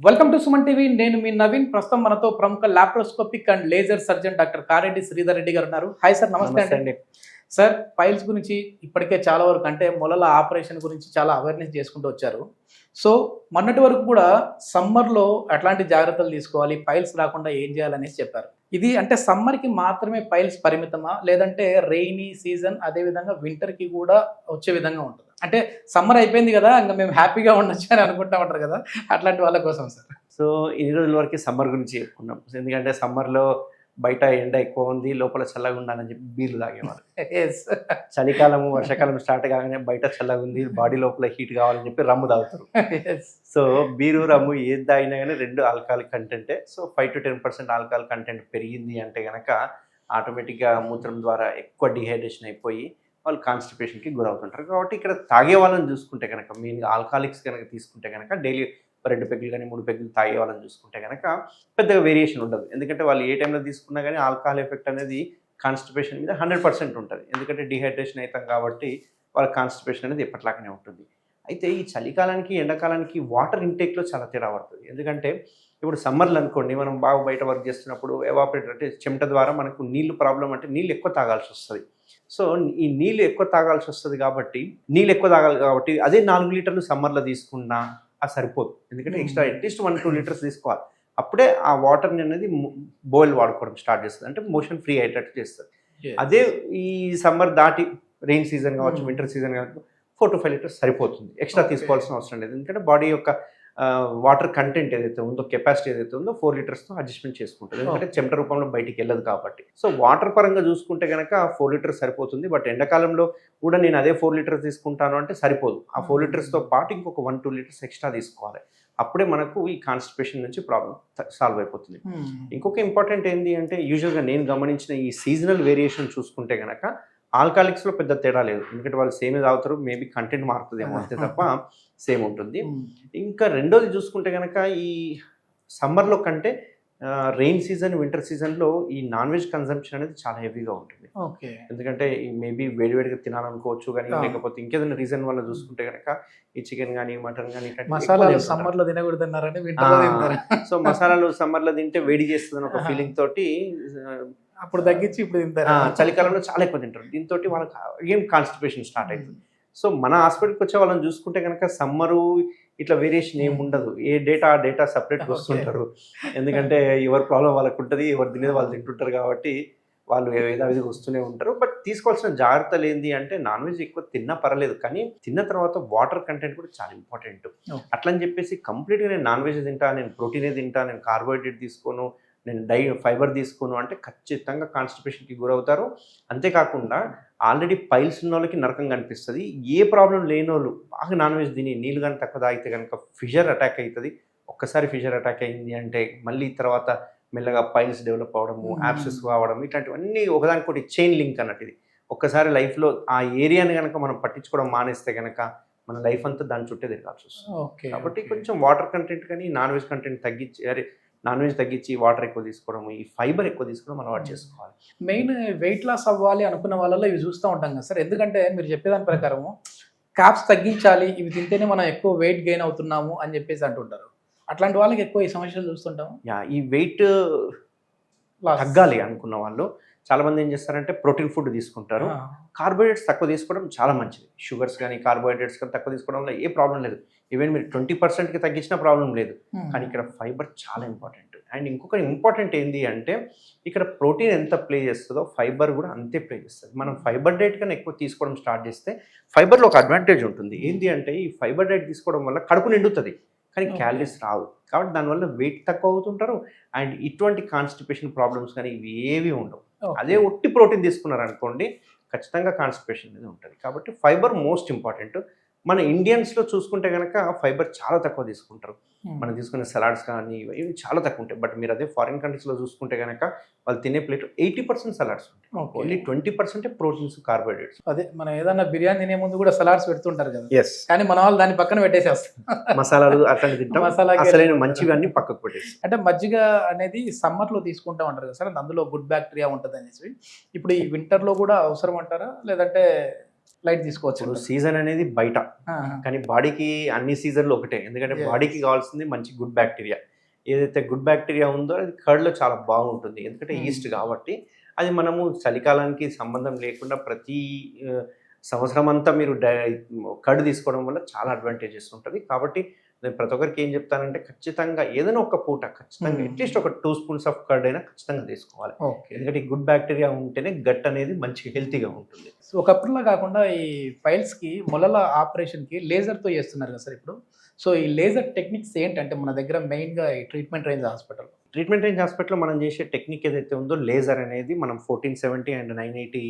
Welcome to Suman TV. నేను మీ నవీన్. ప్రస్తుతం మనతో ప్రముఖ laparoscopic and laser surgeon doctor Kareddy Sridhar Reddy గారు ఉన్నారు. హాయ్ సార్, నమస్తే అండి. సార్, పైల్స్ గురించి ఇప్పటికే చాలా వరకు అంటే మొలల ఆపరేషన్ గురించి చాలా అవేర్నెస్ చేసుకుంటూ వచ్చారు. సో మొన్నటి వరకు కూడా సమ్మర్లో ఎట్లాంటి జాగ్రత్తలు తీసుకోవాలి, పైల్స్ రాకుండా ఏం చేయాలనేసి చెప్పారు. ఇది అంటే సమ్మర్కి మాత్రమే పైల్స్ పరిమితమా, లేదంటే రెయినీ సీజన్ అదేవిధంగా వింటర్కి కూడా వచ్చే విధంగా ఉంటుంది? అంటే సమ్మర్ అయిపోయింది కదా, ఇంకా మేము హ్యాపీగా ఉండొచ్చు అని అనుకుంటా ఉంటారు కదా, అట్లాంటి వాళ్ళ కోసం సార్. సో ఇన్ని రోజుల వరకు సమ్మర్ గురించి చెప్పుకున్నాం. ఎందుకంటే సమ్మర్లో బయట ఎండ ఎక్కువ ఉంది, లోపల చల్లగా ఉండాలని చెప్పి బీర్లు తాగేవారు. చలికాలము వర్షాకాలం స్టార్ట్ కాగానే బయట చల్లగా ఉంది, బాడీ లోపల హీట్ కావాలని చెప్పి రమ్ము తాగుతారు. సో బీరు రమ్ము ఏది తాగినా కానీ రెండు ఆల్కహాలిక్ కంటెంటే. సో 5 to 10% ఆల్కహాల్ కంటెంట్ పెరిగింది అంటే కనుక ఆటోమేటిక్గా మూత్రం ద్వారా ఎక్కువ డిహైడ్రేషన్ అయిపోయి వాళ్ళు కాన్స్టిపేషన్కి గురవుతుంటారు. కాబట్టి ఇక్కడ తాగే వాళ్ళని చూసుకుంటే కనుక, మెయిన్గా ఆల్కహాలిక్స్ కనుక తీసుకుంటే కనుక డైలీ 2 పెగ్గులు కానీ 3 పెగ్గులు తాగే వాళ్ళని చూసుకుంటే కనుక పెద్దగా వేరియేషన్ ఉండదు. ఎందుకంటే వాళ్ళు ఏ టైంలో తీసుకున్నా కానీ ఆల్కహాల్ ఎఫెక్ట్ అనేది కాన్స్టిపేషన్ మీద 100% ఉంటుంది. ఎందుకంటే డిహైడ్రేషన్ అవుతాం కాబట్టి వాళ్ళ కాన్స్టిపేషన్ అనేది ఎప్పటిలాగానే ఉంటుంది. అయితే ఈ చలికాలానికి ఎండాకాలానికి వాటర్ ఇంటేక్లో చాలా తేడా పడుతుంది. ఎందుకంటే ఇప్పుడు సమ్మర్లో అనుకోండి, మనం బాగా బయట వర్క్ చేస్తున్నప్పుడు ఎవాపరేటర్ అంటే చెమట ద్వారా మనకు నీళ్ళు ప్రాబ్లం, అంటే నీళ్ళు ఎక్కువ తాగాల్సి వస్తుంది. సో ఈ నీళ్ళు ఎక్కువ తాగాల్సి వస్తుంది కాబట్టి అదే 4 లీటర్లు సమ్మర్లో తీసుకున్నా అది సరిపోదు. ఎందుకంటే ఎక్స్ట్రా అట్లీస్ట్ 1-2 లీటర్స్ తీసుకోవాలి. అప్పుడే ఆ వాటర్ని అనేది బాయిల్ వాడుకోవడం స్టార్ట్ చేస్తుంది, అంటే మోషన్ ఫ్రీ అయ్యేటట్టు చేస్తుంది. అదే ఈ సమ్మర్ దాటి రెయిన్ సీజన్ కావచ్చు, వింటర్ సీజన్ కావచ్చు, 4 to 5 లీటర్స్ సరిపోతుంది. ఎక్స్ట్రా తీసుకోవాల్సిన అవసరం లేదు. ఎందుకంటే బాడీ యొక్క వాటర్ కంటెంట్ ఏదైతే ఉందో, కెపాసిటీ ఏదైతే ఉందో 4 లీటర్స్తో అడ్జస్ట్మెంట్ చేసుకుంటుంది. ఎందుకంటే చెమట రూపంలో బయటికి వెళ్ళదు కాబట్టి. సో వాటర్ పరంగా చూసుకుంటే కనుక 4 లీటర్స్ సరిపోతుంది. బట్ ఎండాకాలంలో కూడా నేను అదే 4 లీటర్స్ తీసుకుంటాను అంటే సరిపోదు. ఆ 4 లీటర్స్తో పాటు ఇంకొక 1-2 లీటర్స్ ఎక్స్ట్రా తీసుకోవాలి. అప్పుడే మనకు ఈ కాన్స్టిపేషన్ నుంచి ప్రాబ్లం సాల్వ్ అయిపోతుంది. ఇంకొక ఇంపార్టెంట్ ఏంటి అంటే, యూజువల్గా నేను గమనించిన ఈ సీజనల్ వేరియేషన్ చూసుకుంటే కనుక ఆల్కహాలిక్స్లో పెద్ద తేడా లేదు. ఎందుకంటే వాళ్ళు సేమే తాగుతారు, మేబీ కంటెంట్ మారుతుందేమో అంతే తప్ప సేమ్ ఉంటుంది. ఇంకా రెండోది చూసుకుంటే కనుక ఈ సమ్మర్లో కంటే రెయిన్ సీజన్, వింటర్ సీజన్లో ఈ నాన్ వెజ్ కన్సంప్షన్ అనేది చాలా హెవీగా ఉంటుంది. ఎందుకంటే మేబీ వేడివేడిగా తినాలనుకోవచ్చు, కానీ లేకపోతే ఇంకేదైనా రీజన్ వల్ల చూసుకుంటే కనుక ఈ చికెన్ కానీ మటన్ కానీ మసాలాలు సమ్మర్లో తినకూడదన్నారని సో మసాలాలు సమ్మర్లో తింటే వేడి చేస్తుంది ఒక ఫీలింగ్ తోటి అప్పుడు తగ్గించి ఇప్పుడు తింటారు. చలికాలంలో చాలా ఎక్కువ తింటారు. దీంతో వాళ్ళకి ఏం కాన్స్టిపేషన్ స్టార్ట్ అవుతుంది. సో మన హాస్పిటల్కి వచ్చే వాళ్ళని చూసుకుంటే కనుక సమ్మరు ఇట్లా వేరియేషన్ ఏమి ఉండదు. ఏ డేటా ఆ డేటా సపరేట్గా వస్తుంటారు. ఎందుకంటే ఎవరి ప్రాబ్లం వాళ్ళకు ఉంటుంది, ఎవరు తినేది వాళ్ళు తింటుంటారు కాబట్టి వాళ్ళు యథావిధిగా వస్తూనే ఉంటారు. బట్ తీసుకోవాల్సిన జాగ్రత్తలు ఏంటి అంటే, నాన్ వెజ్ ఎక్కువ తిన్నా పర్లేదు, కానీ తిన్న తర్వాత వాటర్ కంటెంట్ కూడా చాలా ఇంపార్టెంట్. అట్లని చెప్పేసి కంప్లీట్గా నేను నాన్ వెజ్ తింటా, నేను ప్రోటీనే తింటా, నేను కార్బోహైడ్రేట్ తీసుకోను, నేను ఫైబర్ తీసుకోను అంటే ఖచ్చితంగా కాన్స్టిపేషన్కి గురవుతారు. అంతేకాకుండా ఆల్రెడీ పైల్స్ ఉన్న వాళ్ళకి నరకం కనిపిస్తుంది. ఏ ప్రాబ్లం లేని వాళ్ళు బాగా నాన్ వెజ్ తిని నీళ్ళు కానీ తక్కువ తాగితే కనుక ఫిషర్ అటాక్ అవుతుంది. ఒక్కసారి ఫిషర్ అటాక్ అయింది అంటే మళ్ళీ తర్వాత మెల్లగా పైల్స్ డెవలప్ అవ్వడము, యాబ్సెస్ కావడం, ఇట్లాంటివన్నీ ఒకదానికొకటి చైన్ లింక్ అన్నట్టు. ఇది ఒక్కసారి లైఫ్లో ఆ ఏరియాని కనుక మనం పట్టించుకోవడం మానేస్తే కనుక మన లైఫ్ అంతా దాని చుట్టే తిరగాల్సి వస్తుంది. కాబట్టి కొంచెం వాటర్ కంటెంట్ కానీ non veg content non veg తగ్గించి వాటర్ ఎక్కువ తీసుకోవడం, ఈ ఫైబర్ ఎక్కువ తీసుకోవడం అలవాటు చేసుకోవాలి. మెయిన్ వెయిట్ లాస్ అవ్వాలి అనుకున్న వాళ్ళలో ఇవి చూస్తూ ఉంటాం కదా సార్. ఎందుకంటే మీరు చెప్పేదాని ప్రకారము క్యాప్స్ తగ్గించాలి, ఇవి తింటేనే మనం ఎక్కువ వెయిట్ గెయిన్ అవుతున్నాము అని చెప్పేసి అంటుంటారు. అట్లాంటి వాళ్ళకి ఎక్కువ ఈ సమస్యలు చూస్తుంటాము. ఈ వెయిట్ తగ్గాలి అనుకున్న వాళ్ళు చాలామంది ఏం చేస్తారంటే ప్రోటీన్ ఫుడ్ తీసుకుంటారు. కార్బోహైడ్రేట్స్ తక్కువ తీసుకోవడం చాలా మంచిది. షుగర్స్ కానీ కార్బోహైడ్రేట్స్ కానీ తక్కువ తీసుకోవడం వల్ల ఏ ప్రాబ్లం లేదు. ఈవెన్ మీరు 20%కి తగ్గించిన ప్రాబ్లం లేదు. కానీ ఇక్కడ ఫైబర్ చాలా ఇంపార్టెంట్. అండ్ ఇంకొక ఇంపార్టెంట్ ఏంటి అంటే, ఇక్కడ ప్రోటీన్ ఎంత ప్లే చేస్తుందో ఫైబర్ కూడా అంతే ప్లే చేస్తుంది. మనం ఫైబర్ డైట్ కన్నా ఎక్కువ తీసుకోవడం స్టార్ట్ చేస్తే ఫైబర్లో ఒక అడ్వాంటేజ్ ఉంటుంది. ఏంటి అంటే, ఈ ఫైబర్ డైట్ తీసుకోవడం వల్ల కడుపు నిండుతుంది, కానీ క్యాలరీస్ రావు. కాబట్టి దానివల్ల వెయిట్ తక్కువ అవుతుంటారు. అండ్ ఇటువంటి కాన్స్టిపేషన్ ప్రాబ్లమ్స్ కానీ ఇవి ఏవి ఉండవు. అదే ఒట్టి ప్రోటీన్ తీసుకున్నారనుకోండి, ఖచ్చితంగా కాన్స్టిపేషన్ అనేది ఉంటుంది. కాబట్టి ఫైబర్ మోస్ట్ ఇంపార్టెంట్. మన ఇండియన్స్లో చూసుకుంటే కనుక ఫైబర్ చాలా తక్కువ తీసుకుంటారు. మనం తీసుకునే సలాడ్స్ కానీ ఇవి చాలా తక్కువ ఉంటాయి. బట్ మీరు అదే ఫారిన్ కంట్రీస్లో చూసుకుంటే కనుక వాళ్ళు తినే ప్లేట్ 80% సలాడ్స్ ఉంటాయి. Only 20% proteins, carbohydrates. అదే మనం ఏదన్నా బిర్యానీ తినే ముందు కూడా సలాడ్స్ పెడుతుంటారు కదా. ఎస్. కానీ మన వాళ్ళు దాన్ని పక్కన పెట్టేసేస్తారు. మసాలాలు అట్లాంటి తింటాం, అసలైన మంచివి అన్ని పక్కకు పెట్టేసి. అంటే మజ్జిగ అనేది సమ్మర్లో తీసుకుంటా ఉంటారు కదా సార్, అందులో గుడ్ బ్యాక్టీరియా ఉంటుంది అనేసి. ఇప్పుడు ఈ వింటర్లో కూడా అవసరం అంటారా, లేదంటే లైట్ తీసుకోవచ్చు. ఇప్పుడు సీజన్ అనేది బయట, కానీ బాడీకి అన్ని సీజన్లు ఒకటే. ఎందుకంటే బాడీకి కావాల్సింది మంచి గుడ్ బ్యాక్టీరియా. ఏదైతే గుడ్ బ్యాక్టీరియా ఉందో అది కర్డ్లో చాలా బాగుంటుంది. ఎందుకంటే ఈస్ట్ కాబట్టి అది మనము చలికాలానికి సంబంధం లేకుండా ప్రతి సంవత్సరం అంతా మీరు కర్డ్ తీసుకోవడం వల్ల చాలా అడ్వాంటేజెస్ ఉంటుంది. కాబట్టి నేను ప్రతి ఒక్కరికి ఏం చెప్తానంటే ఖచ్చితంగా ఏదైనా ఒక పూట ఖచ్చితంగా అట్లీస్ట్ ఒక 2 స్పూన్స్ ఆఫ్ కర్డ్ అయినా ఖచ్చితంగా తీసుకోవాలి. ఎందుకంటే ఈ గుడ్ బ్యాక్టీరియా ఉంటేనే గట్ అనేది మంచి హెల్తీగా ఉంటుంది. సో ఒకప్పుడులా కాకుండా ఈ పైల్స్కి మొలల ఆపరేషన్కి లేజర్తో చేస్తున్నారు కదా సార్ ఇప్పుడు. సో ఈ లేజర్ టెక్నిక్స్ ఏంటంటే మన దగ్గర మెయిన్గా ఈ ట్రీట్మెంట్ రేంజ్ హాస్పిటల్లో మనం చేసే టెక్నిక్ ఏదైతే ఉందో లేజర్ అనేది మనం 1470 అండ్ 980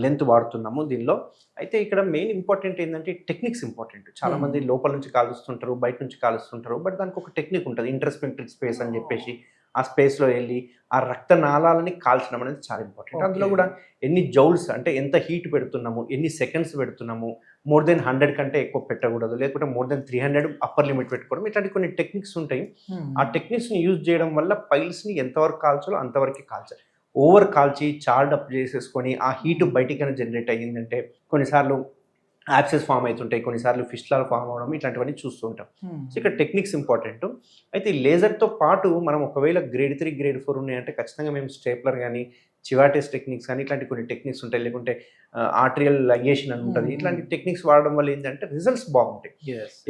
లెంత్ వాడుతున్నాము దీనిలో. అయితే ఇక్కడ మెయిన్ ఇంపార్టెంట్ ఏంటంటే టెక్నిక్స్ ఇంపార్టెంట్. చాలా మంది లోపల నుంచి కాలుస్తుంటారు, బయట నుంచి కాలుస్తుంటారు. బట్ దానికి ఒక టెక్నిక్ ఉంటుంది, ఇంటర్స్పెక్టెడ్ స్పేస్ అని చెప్పేసి. ఆ స్పేస్లో వెళ్ళి ఆ రక్త నాళాలని కాల్చడం అనేది చాలా ఇంపార్టెంట్. అందులో కూడా ఎన్ని జౌల్స్ అంటే ఎంత హీట్ పెడుతున్నాము, ఎన్ని సెకండ్స్ పెడుతున్నాము, మోర్ దెన్ 100 కంటే ఎక్కువ పెట్టకూడదు, లేకపోతే మోర్ దెన్ 300 అప్పర్ లిమిట్ పెట్టుకోవడం, ఇట్లాంటి కొన్ని టెక్నిక్స్ ఉంటాయి. ఆ టెక్నిక్స్ని యూజ్ చేయడం వల్ల పైల్స్ని ఎంతవరకు కాల్చాలో అంతవరకు కాల్చాలి. ఓవర్ కాల్చి చార్డ్ అప్ చేసేసుకొని ఆ హీట్ బయటికైనా జనరేట్ అయ్యిందంటే కొన్నిసార్లు యాప్సెస్ ఫామ్ అవుతుంటాయి, కొన్నిసార్లు ఫిస్టులాలు ఫామ్ అవడం, ఇట్లాంటివన్నీ చూస్తుంటాం. సో ఇక్కడ టెక్నిక్స్ ఇంపార్టెంట్. అయితే ఈ లేజర్తో పాటు మనం ఒకవేళ గ్రేడ్ 3 గ్రేడ్ 4 ఉన్నాయంటే ఖచ్చితంగా మేము స్టేప్లర్ కానీ చివాటిస్ టెక్నిక్స్ కానీ ఇట్లాంటి కొన్ని టెక్నిక్స్ ఉంటాయి, లేకుంటే ఆర్ట్రియల్ లైగేషన్ అని ఉంటుంది. ఇట్లాంటి టెక్నిక్స్ వాడడం వల్ల ఏంటంటే రిజల్ట్స్ బాగుంటాయి.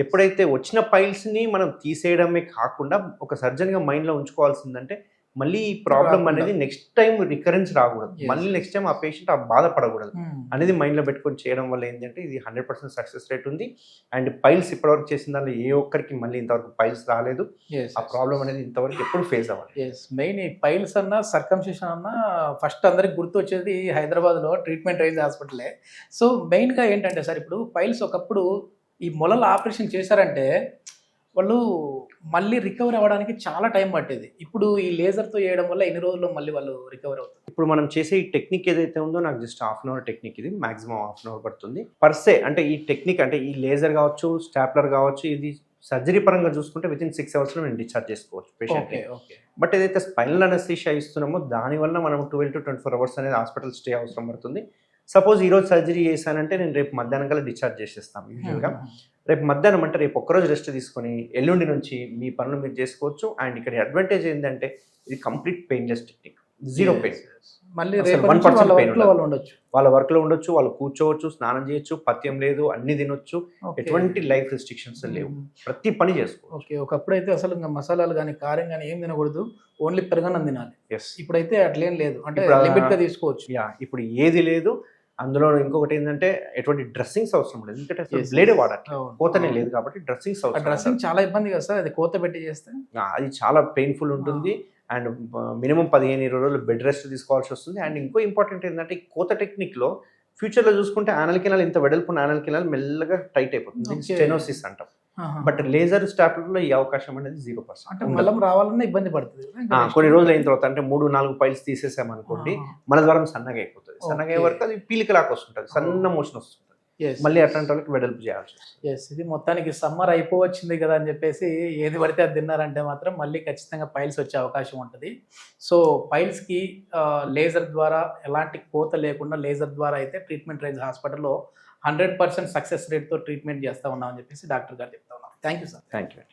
ఎప్పుడైతే వచ్చిన పైల్స్ని మనం తీసేయడమే కాకుండా ఒక సర్జన్గా మైండ్లో ఉంచుకోవాల్సిందంటే మళ్ళీ ఈ ప్రాబ్లం అనేది నెక్స్ట్ టైం రికరెన్స్ రాకూడదు, మళ్ళీ నెక్స్ట్ టైం ఆ పేషెంట్ ఆ బాధపడకూడదు అనేది మైండ్లో పెట్టుకొని చేయడం వల్ల ఏంటంటే ఇది 100% సక్సెస్ రేట్ ఉంది. అండ్ పైల్స్ ఇప్పటివరకు చేసిన దానిలో ఏ ఒక్కరికి మళ్ళీ ఇంతవరకు పైల్స్ రాలేదు. ఆ ప్రాబ్లం అనేది ఇంతవరకు ఎప్పుడు ఫేస్ అవ్వాలి. మెయిన్ ఈ పైల్స్ అన్నా సర్కంసిషన్ అన్నా ఫస్ట్ అందరికి గుర్తు వచ్చేది హైదరాబాద్లో ట్రీట్మెంట్ రేంజ్ హాస్పిటలే. సో మెయిన్గా ఏంటంటే సార్ ఇప్పుడు పైల్స్ ఒకప్పుడు ఈ మొలల ఆపరేషన్ చేశారంటే వాళ్ళు మళ్ళీ రికవర్ అవ్వడానికి చాలా టైం పట్టేది. ఇప్పుడు ఈ లేజర్తో చేయడం వల్ల ఎన్ని రోజుల్లో మళ్ళీ వాళ్ళు రికవర్ అవుతారు? ఇప్పుడు మనం చేసే ఈ టెక్నిక్ ఏదైతే ఉందో నాకు జస్ట్ ½ అవర్ టెక్నిక్, ఇది మాక్సిమం ½ అవర్ పడుతుంది పర్సే. అంటే ఈ టెక్నిక్ అంటే ఈ లేజర్ కావచ్చు, స్టాప్లర్ కావచ్చు, ఇది సర్జరీ పరంగా చూసుకుంటే వితిన్ 6 అవర్స్లో నేను డిశ్చార్జ్ చేసుకోవచ్చు పేషెంట్. బట్ ఏదైతే స్పైనల్ అనస్థీషియా ఇస్తున్నామో దానివల్ల మనం 12 to 24 అవర్స్ అనేది హాస్పిటల్ స్టే అవసరం పడుతుంది. సపోజ్ ఈరోజు సర్జరీ చేశానంటే నేను రేపు మధ్యాహ్నం కల్లా డిశ్చార్జ్ చేసేస్తాను యూజువల్గా. రేపు మధ్యాహ్నం అంటే రేపు ఒక్కరోజు రెస్ట్ తీసుకొని ఎల్లుండి నుంచి మీ పనులు మీరు చేసుకోవచ్చు. అండ్ ఇక్కడ అడ్వాంటేజ్ ఏంటంటే ఇది కంప్లీట్ పెయిన్లెస్ టెక్నిక్, 0 పెయిన్. మళ్ళీ 1% పెయిన్ వాళ్ళ వర్క్లో ఉండొచ్చు, వాళ్ళు కూర్చోవచ్చు, స్నానం చేయొచ్చు, పథ్యం లేదు, అన్ని తినొచ్చు, ఎటువంటి లైఫ్ రెస్ట్రిక్షన్స్ లేవు, ప్రతి పని చేసుకోవచ్చు. ఒకప్పుడు అయితే అసలు ఇంకా మసాలాలు కానీ కారం కానీ ఏం తినకూడదు, ఓన్లీ పెరగన్నం తినాలి. ఇప్పుడైతే అట్లేం లేదు, అంటే లిమిట్ గా తీసుకోవచ్చు. ఇప్పుడు ఏది లేదు. అందులో ఇంకొకటి ఏంటంటే ఎటువంటి డ్రెస్సింగ్స్ అవసరం లేదు, ఎందుకంటే బ్లేడే వాడాలి, కోతనే లేదు కాబట్టి డ్రెస్సింగ్స్ అవసరం. డ్రెస్సింగ్ చాలా ఇబ్బంది కదా సార్, అది కోత పెట్టి చేస్తే అది చాలా పెయిన్ఫుల్ ఉంటుంది. అండ్ మినిమం 15-20 రోజులు బెడ్ రెస్ట్ తీసుకోవాల్సి వస్తుంది. అండ్ ఇంకో ఇంపార్టెంట్ ఏంటంటే ఈ కోత టెక్నిక్లో ఫ్యూచర్లో చూసుకుంటే యానల్ కెనాల్ ఇంత వెడల్పున యానల్ కెనాల్ మెల్లగా టైట్ అయిపోతుంది, స్టెనోసిస్ అంటాం. బట్ లేజర్ స్టాప్లర్లో ఈ అవకాశం అనేది 0%. అంటే మలం రావాలన్నా ఇబ్బంది పడుతుంది. కొన్ని రోజులు అయిన తర్వాత అంటే 3-4 పైల్స్ తీసేసామనుకోండి, మన ద్వారం సన్నగా అయిపోతుంది. సన్నగా అయ్యే వరకు అది పీలికలాగా వస్తుంటుంది, సన్న మోషన్ వస్తుంది. మళ్ళీ అట్లాంటి వాళ్ళకి వెడల్పు చేయాల్సి వస్తుంది. ఇది మొత్తానికి సమ్మర్ అయిపోవచ్చింది కదా అని చెప్పేసి ఏది పడితే అది తిన్నారంటే మాత్రం మళ్ళీ ఖచ్చితంగా పైల్స్ వచ్చే అవకాశం ఉంటుంది. సో పైల్స్కి లేజర్ ద్వారా ఎలాంటి కోత లేకుండా లేజర్ ద్వారా అయితే ట్రీట్మెంట్ రేంజ్ హాస్పిటల్లో 100% సక్సెస్ రేట్తో ట్రీట్మెంట్ చేస్తూ ఉన్నామని చెప్పేసి డాక్టర్ గారు చెప్తా ఉన్నారు. Thank you sir. Thank you.